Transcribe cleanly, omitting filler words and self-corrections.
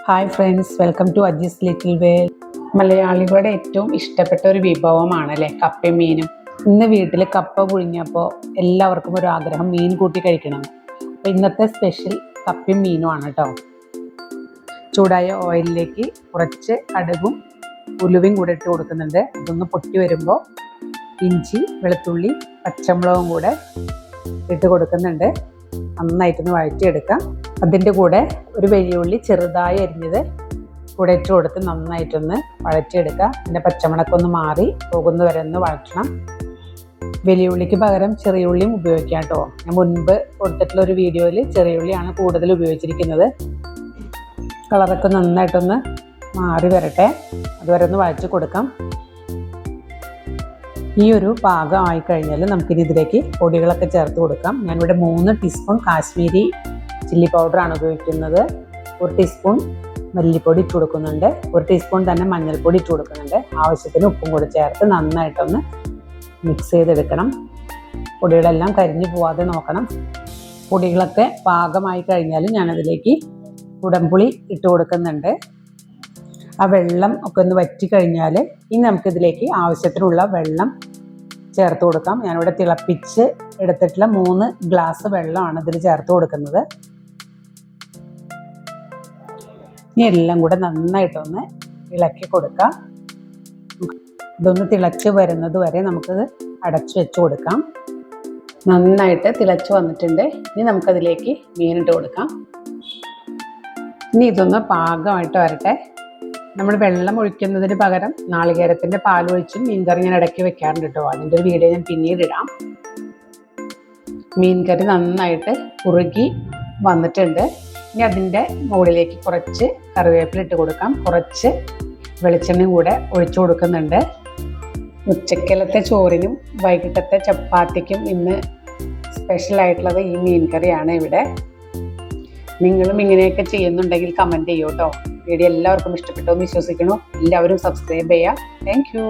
Hi friends, welcome to Ajee's little world. മലയാളികളുടെ ഏറ്റവും ഇഷ്ടപ്പെട്ട ഒരു വിഭവമാണ് അല്ലേ കപ്പയും മീനും. ഇന്ന് വീട്ടിൽ കപ്പ പുഴുങ്ങിയപ്പോൾ എല്ലാവർക്കും ഒരു ആഗ്രഹം മീൻ കൂട്ടി കഴിക്കണം. അപ്പോൾ ഇന്നത്തെ സ്പെഷ്യൽ കപ്പയും മീനുമാണ് കേട്ടോ. ചൂടായ ഓയിലിലേക്ക് കുറച്ച് കടുകും ഉലുവയും കൂടെ ഇട്ട് കൊടുക്കുന്നുണ്ട്. അതൊന്ന് പൊട്ടി വരുമ്പോൾ ഇഞ്ചി, വെളുത്തുള്ളി, പച്ചമുളകും കൂടെ ഇട്ട് കൊടുക്കുന്നുണ്ട്. നന്നായിട്ടൊന്ന് വഴറ്റിയെടുക്കാം. അതിൻ്റെ കൂടെ ഒരു വലിയ ഉള്ളി ചെറുതായി അരിഞ്ഞത് കൂടെ ഇട്ട് കൊടുത്ത് നന്നായിട്ടൊന്ന് വഴറ്റിയെടുക്കുക. പിന്നെ പച്ചമുളകൊന്ന് മാറി പോകുന്ന വരെ ഒന്ന് വഴറ്റണം. വലിയ ഉള്ളിക്ക് പകരം ചെറിയ ഉള്ളിയും ഉപയോഗിക്കാം കേട്ടോ. ഞാൻ മുൻപ് കൊടുത്തിട്ടുള്ള ഒരു വീഡിയോയിൽ ചെറിയ ഉള്ളിയാണ് കൂടുതൽ ഉപയോഗിച്ചിരിക്കുന്നത്. കളറൊക്കെ നന്നായിട്ടൊന്ന് മാറി വരട്ടെ, അതുവരെ ഒന്ന് വഴറ്റി കൊടുക്കാം. ഈ ഒരു പാകമായി കഴിഞ്ഞാൽ നമുക്കിനി ഇതിലേക്ക് പൊടികളൊക്കെ ചേർത്ത് കൊടുക്കാം. ഞാനിവിടെ 3 ടീസ്പൂൺ കാശ്മീരി ചില്ലി പൗഡറാണ് ഉപയോഗിക്കുന്നത്. 1 ടീസ്പൂൺ മല്ലിപ്പൊടി ഇട്ട് കൊടുക്കുന്നുണ്ട്. 1 ടീസ്പൂൺ തന്നെ മഞ്ഞൾപ്പൊടി ഇട്ട് കൊടുക്കുന്നുണ്ട്. ആവശ്യത്തിന് ഉപ്പും കൂടി ചേർത്ത് നന്നായിട്ടൊന്ന് മിക്സ് ചെയ്തെടുക്കണം. പൊടികളെല്ലാം കരിഞ്ഞു പോവാതെ നോക്കണം. പൊടികളൊക്കെ പാകമായി കഴിഞ്ഞാൽ ഞാനതിലേക്ക് കുടംപുളി ഇട്ട് കൊടുക്കുന്നുണ്ട്. ആ വെള്ളം ഒക്കെ ഒന്ന് വറ്റി കഴിഞ്ഞാൽ ഇനി നമുക്കിതിലേക്ക് ആവശ്യത്തിനുള്ള വെള്ളം ചേർത്ത് കൊടുക്കാം. ഞാനിവിടെ തിളപ്പിച്ച് എടുത്തിട്ടുള്ള 3 ഗ്ലാസ് വെള്ളമാണ് ഇതിൽ ചേർത്ത് കൊടുക്കുന്നത്. ഇനി എല്ലാം കൂടെ നന്നായിട്ടൊന്ന് ഇളക്കി കൊടുക്കാം. ഇതൊന്ന് തിളച്ച് വരുന്നത് വരെ നമുക്കിത് അടച്ചു വെച്ച് കൊടുക്കാം. നന്നായിട്ട് തിളച്ച് വന്നിട്ടുണ്ട്. ഇനി നമുക്കതിലേക്ക് മീനിട്ട് കൊടുക്കാം. ഇനി ഇതൊന്ന് പാകമായിട്ട് വരട്ടെ. നമ്മൾ വെള്ളം ഒഴിക്കുന്നതിന് പകരം നാളികേരത്തിൻ്റെ പാലൊഴിച്ചും മീൻകറി ഞാൻ ഇടയ്ക്ക് വെക്കാറുണ്ട് കേട്ടോ. അതിൻ്റെ ഒരു വീഡിയോ ഞാൻ പിന്നീട് ഇടാം. മീൻകറി നന്നായിട്ട് കുറുകി വന്നിട്ടുണ്ട്. ഇനി അതിൻ്റെ മുകളിലേക്ക് കുറച്ച് കറിവേപ്പില ഇട്ട് കൊടുക്കാം. കുറച്ച് വെളിച്ചെണ്ണയും കൂടെ ഒഴിച്ചു കൊടുക്കുന്നുണ്ട്. ഉച്ചക്കലത്തെ ചോറിനും വൈകിട്ടത്തെ ചപ്പാത്തിക്കും ഇന്ന് സ്പെഷ്യലായിട്ടുള്ളത് ഈ മീൻകറിയാണ് ഇവിടെ. നിങ്ങളും ഇങ്ങനെയൊക്കെ ചെയ്യുന്നുണ്ടെങ്കിൽ കമൻറ്റ് ചെയ്യൂ കേട്ടോ. വീഡിയോ എല്ലാവർക്കും ഇഷ്ടപ്പെട്ടു എന്ന് വിശ്വസിക്കുന്നു. എല്ലാവരും സബ്സ്ക്രൈബ് ചെയ്യുക. Thank you.